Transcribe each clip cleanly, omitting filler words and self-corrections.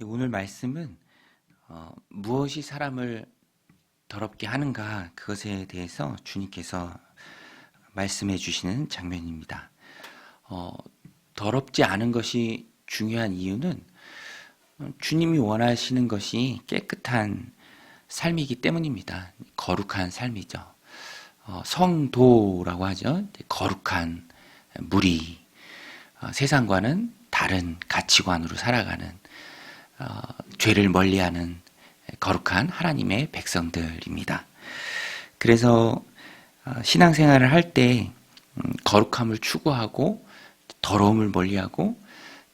오늘 말씀은 무엇이 사람을 더럽게 하는가 그것에 대해서 주님께서 말씀해 주시는 장면입니다. 더럽지 않은 것이 중요한 이유는 주님이 원하시는 것이 깨끗한 삶이기 때문입니다. 거룩한 삶이죠. 성도라고 하죠. 거룩한 무리, 세상과는 다른 가치관으로 살아가는 죄를 멀리하는 거룩한 하나님의 백성들입니다. 그래서 신앙생활을 할 때 거룩함을 추구하고 더러움을 멀리하고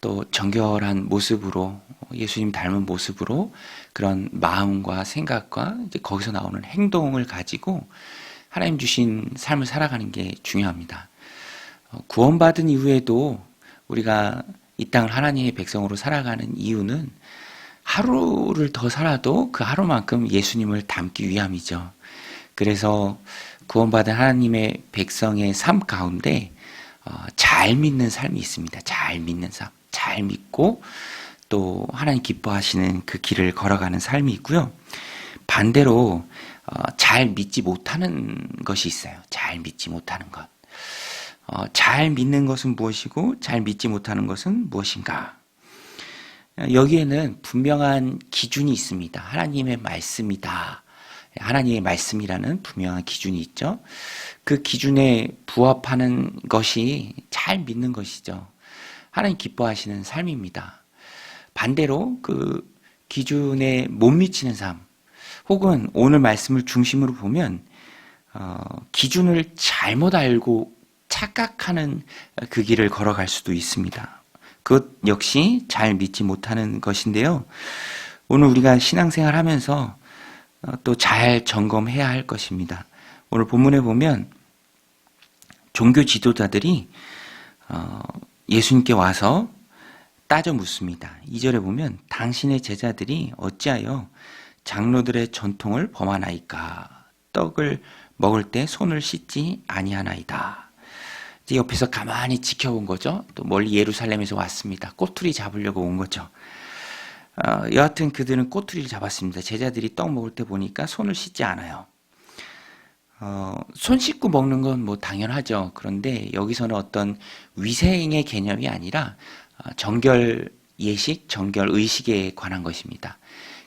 또 정결한 모습으로 예수님 닮은 모습으로 그런 마음과 생각과 이제 거기서 나오는 행동을 가지고 하나님 주신 삶을 살아가는 게 중요합니다. 구원받은 이후에도 우리가 이 땅을 하나님의 백성으로 살아가는 이유는 하루를 더 살아도 그 하루만큼 예수님을 닮기 위함이죠. 그래서 구원받은 하나님의 백성의 삶 가운데 잘 믿는 삶이 있습니다. 잘 믿는 삶, 잘 믿고 또 하나님 기뻐하시는 그 길을 걸어가는 삶이 있고요. 반대로 잘 믿지 못하는 것이 있어요. 잘 믿지 못하는 것. 잘 믿는 것은 무엇이고 잘 믿지 못하는 것은 무엇인가? 여기에는 분명한 기준이 있습니다. 하나님의 말씀이다. 하나님의 말씀이라는 분명한 기준이 있죠. 그 기준에 부합하는 것이 잘 믿는 것이죠. 하나님 기뻐하시는 삶입니다. 반대로 그 기준에 못 미치는 삶, 혹은 오늘 말씀을 중심으로 보면 기준을 잘못 알고 착각하는 그 길을 걸어갈 수도 있습니다. 그것 역시 잘 믿지 못하는 것인데요. 오늘 우리가 신앙생활 하면서 또 잘 점검해야 할 것입니다. 오늘 본문에 보면 종교 지도자들이 예수님께 와서 따져 묻습니다. 2절에 보면 당신의 제자들이 어찌하여 장로들의 전통을 범하나이까? 떡을 먹을 때 손을 씻지 아니하나이다. 이제 옆에서 가만히 지켜본 거죠. 또 멀리 예루살렘에서 왔습니다. 꼬투리 잡으려고 온 거죠. 여하튼 그들은 꼬투리를 잡았습니다. 제자들이 떡 먹을 때 보니까 손을 씻지 않아요. 손 씻고 먹는 건 뭐 당연하죠. 그런데 여기서는 어떤 위생의 개념이 아니라 정결 예식, 정결 의식에 관한 것입니다.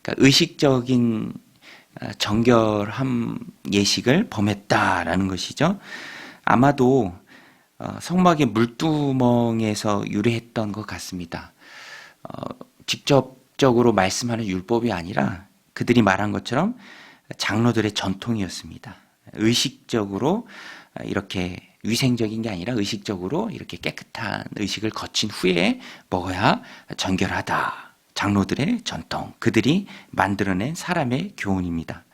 그러니까 의식적인 정결함 예식을 범했다라는 것이죠. 아마도 성막의 물두멍에서 유래했던 것 같습니다. 직접적으로 말씀하는 율법이 아니라 그들이 말한 것처럼 장로들의 전통이었습니다. 의식적으로 이렇게 위생적인 게 아니라 의식적으로 이렇게 깨끗한 의식을 거친 후에 먹어야 정결하다. 장로들의 전통, 그들이 만들어낸 사람의 교훈입니다.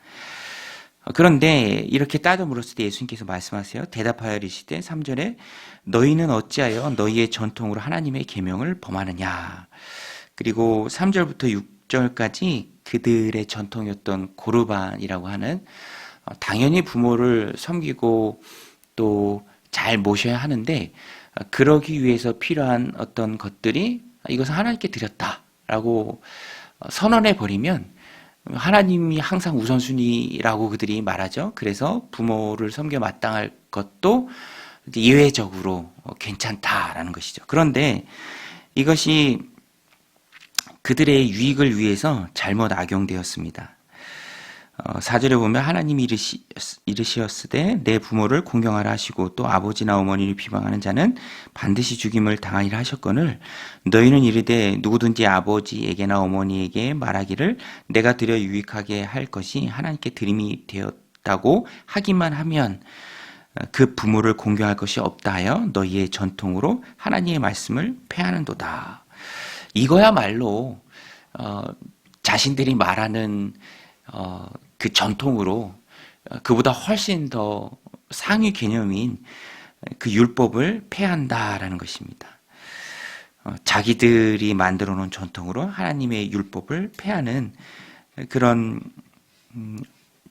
그런데 이렇게 따져 물었을 때 예수님께서 말씀하세요. 대답하여 이르시되 3절에 너희는 어찌하여 너희의 전통으로 하나님의 계명을 범하느냐. 그리고 3절부터 6절까지 그들의 전통이었던 고르반이라고 하는 당연히 부모를 섬기고 또 잘 모셔야 하는데 그러기 위해서 필요한 어떤 것들이 이것은 하나님께 드렸다라고 선언해 버리면 하나님이 항상 우선순위라고 그들이 말하죠. 그래서 부모를 섬겨 마땅할 것도 예외적으로 괜찮다라는 것이죠. 그런데 이것이 그들의 유익을 위해서 잘못 악용되었습니다. 4절에 보면 하나님이 이르시었으되 내 부모를 공경하라 하시고 또 아버지나 어머니를 비방하는 자는 반드시 죽임을 당하리라 하셨거늘 너희는 이르되 누구든지 아버지에게나 어머니에게 말하기를 내가 드려 유익하게 할 것이 하나님께 드림이 되었다고 하기만 하면 그 부모를 공경할 것이 없다 하여 너희의 전통으로 하나님의 말씀을 폐하는도다. 이거야말로 자신들이 말하는 그 전통으로 그보다 훨씬 더 상위 개념인 그 율법을 폐한다라는 것입니다. 자기들이 만들어 놓은 전통으로 하나님의 율법을 폐하는 그런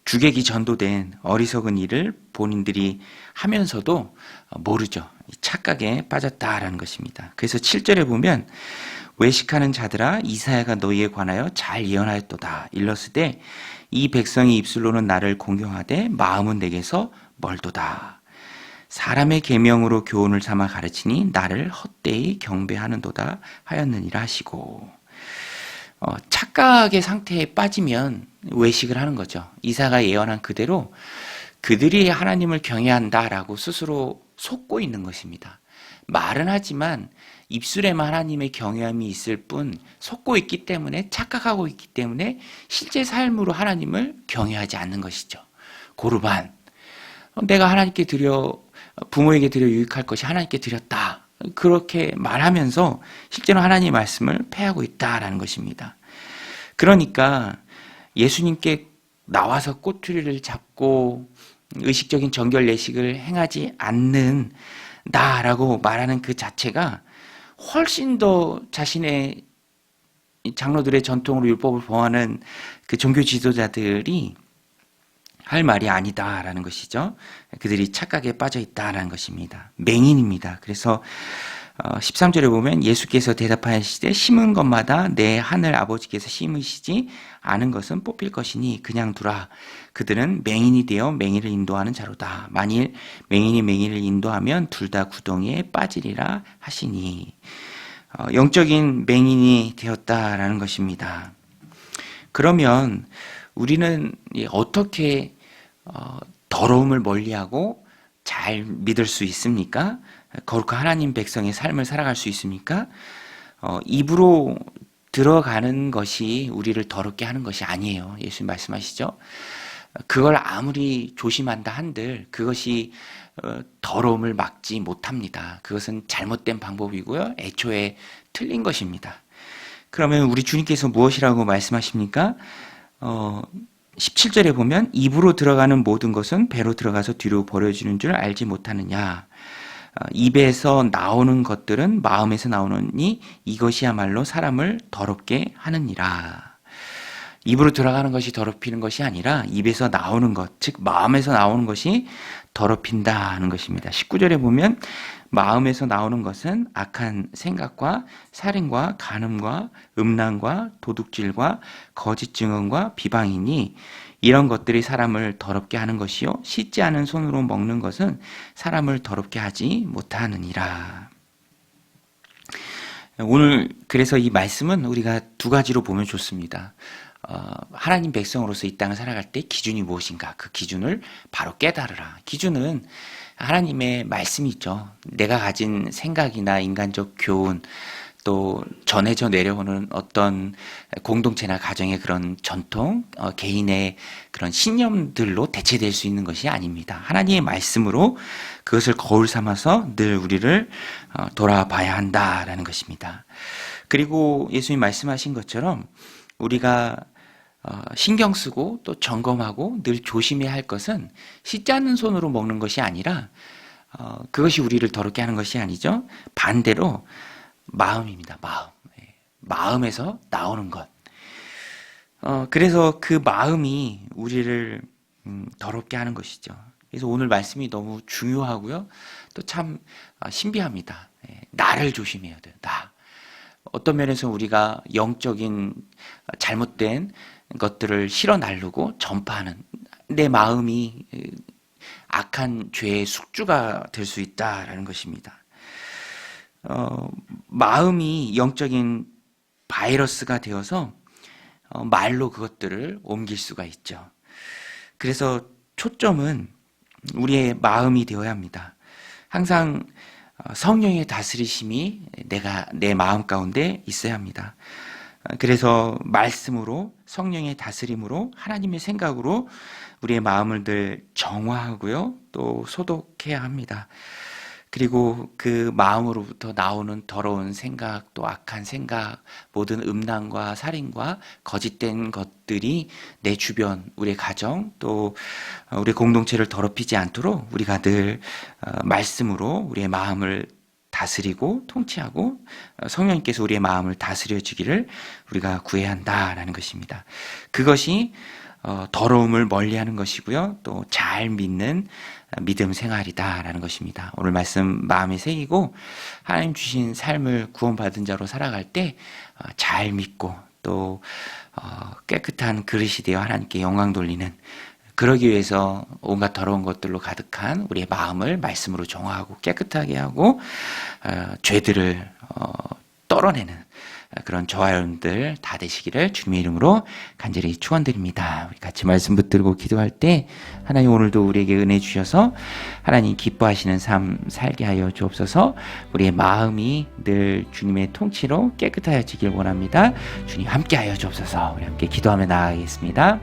주객이 전도된 어리석은 일을 본인들이 하면서도 모르죠. 착각에 빠졌다라는 것입니다. 그래서 7절에 보면 외식하는 자들아 이사야가 너희에 관하여 잘 예언하였도다. 일렀으되 이 백성이 입술로는 나를 공경하되 마음은 내게서 멀도다. 사람의 계명으로 교훈을 삼아 가르치니 나를 헛되이 경배하는도다 하였느니라 하시고, 착각의 상태에 빠지면 외식을 하는 거죠. 이사가 예언한 그대로 그들이 하나님을 경외한다라고 스스로 속고 있는 것입니다. 말은 하지만 입술에만 하나님의 경외함이 있을 뿐 속고 있기 때문에, 착각하고 있기 때문에 실제 삶으로 하나님을 경외하지 않는 것이죠. 고르반, 내가 하나님께 드려, 부모에게 드려 유익할 것이 하나님께 드렸다, 그렇게 말하면서 실제로 하나님의 말씀을 패하고 있다라는 것입니다. 그러니까 예수님께 나와서 꼬투리를 잡고 의식적인 정결 예식을 행하지 않는 나라고 말하는 그 자체가 훨씬 더 자신의 장로들의 전통으로 율법을 범하는 그 종교 지도자들이 할 말이 아니다라는 것이죠. 그들이 착각에 빠져 있다라는 것입니다. 맹인입니다. 그래서 13절에 보면 예수께서 대답하시되 심은 것마다 내 하늘 아버지께서 심으시지 않은 것은 뽑힐 것이니 그냥 두라. 그들은 맹인이 되어 맹인을 인도하는 자로다. 만일 맹인이 맹인을 인도하면 둘 다 구덩이에 빠지리라 하시니, 영적인 맹인이 되었다라는 것입니다. 그러면 우리는 어떻게 더러움을 멀리하고 잘 믿을 수 있습니까? 거룩한 하나님 백성의 삶을 살아갈 수 있습니까? 입으로 들어가는 것이 우리를 더럽게 하는 것이 아니에요. 예수님 말씀하시죠. 그걸 아무리 조심한다 한들 그것이 더러움을 막지 못합니다. 그것은 잘못된 방법이고요. 애초에 틀린 것입니다. 그러면 우리 주님께서 무엇이라고 말씀하십니까? 17절에 보면 입으로 들어가는 모든 것은 배로 들어가서 뒤로 버려지는 줄 알지 못하느냐. 입에서 나오는 것들은 마음에서 나오느니 이것이야말로 사람을 더럽게 하느니라. 입으로 들어가는 것이 더럽히는 것이 아니라 입에서 나오는 것, 즉 마음에서 나오는 것이 더럽힌다는 것입니다. 19절에 보면 마음에서 나오는 것은 악한 생각과 살인과 간음과 음란과 도둑질과 거짓 증언과 비방이니 이런 것들이 사람을 더럽게 하는 것이요 씻지 않은 손으로 먹는 것은 사람을 더럽게 하지 못하느니라. 오늘 그래서 이 말씀은 우리가 두 가지로 보면 좋습니다. 하나님 백성으로서 이 땅을 살아갈 때 기준이 무엇인가, 그 기준을 바로 깨달으라. 기준은 하나님의 말씀이죠. 내가 가진 생각이나 인간적 교훈, 또 전해져 내려오는 어떤 공동체나 가정의 그런 전통, 개인의 그런 신념들로 대체될 수 있는 것이 아닙니다. 하나님의 말씀으로 그것을 거울 삼아서 늘 우리를 돌아봐야 한다라는 것입니다. 그리고 예수님 말씀하신 것처럼 우리가 신경 쓰고 또 점검하고 늘 조심해야 할 것은 씻지 않는 손으로 먹는 것이 아니라 그것이 우리를 더럽게 하는 것이 아니죠. 반대로 마음입니다. 마음에서 나오는 것. 그래서 그 마음이 우리를 더럽게 하는 것이죠. 그래서 오늘 말씀이 너무 중요하고요. 또 참 신비합니다. 나를 조심해야 돼요. 나. 어떤 면에서 우리가 영적인 잘못된 것들을 실어 나르고 전파하는 내 마음이 악한 죄의 숙주가 될 수 있다라는 것입니다. 마음이 영적인 바이러스가 되어서 말로 그것들을 옮길 수가 있죠. 그래서 초점은 우리의 마음이 되어야 합니다. 항상 성령의 다스리심이 내 마음 가운데 있어야 합니다. 그래서 말씀으로, 성령의 다스림으로, 하나님의 생각으로 우리의 마음을 늘 정화하고요, 또 소독해야 합니다. 그리고 그 마음으로부터 나오는 더러운 생각, 또 악한 생각, 모든 음란과 살인과 거짓된 것들이 내 주변, 우리의 가정, 또 우리 공동체를 더럽히지 않도록 우리가 늘 말씀으로 우리의 마음을 다스리고 통치하고 성령님께서 우리의 마음을 다스려 주기를 우리가 구해야 한다라는 것입니다. 그것이 더러움을 멀리하는 것이고요. 또 잘 믿는 믿음 생활이다라는 것입니다. 오늘 말씀 마음에 새기고 하나님 주신 삶을 구원받은 자로 살아갈 때 잘 믿고 또 깨끗한 그릇이 되어 하나님께 영광 돌리는, 그러기 위해서 온갖 더러운 것들로 가득한 우리의 마음을 말씀으로 정화하고 깨끗하게 하고 죄들을 떨어내는 그런 저와 여러분들 다 되시기를 주님의 이름으로 간절히 축원드립니다. 우리 같이 말씀 붙들고 기도할 때 하나님 오늘도 우리에게 은혜 주셔서 하나님 기뻐하시는 삶 살게 하여 주옵소서. 우리의 마음이 늘 주님의 통치로 깨끗하여지길 원합니다. 주님 함께 하여 주옵소서. 우리 함께 기도하며 나아가겠습니다.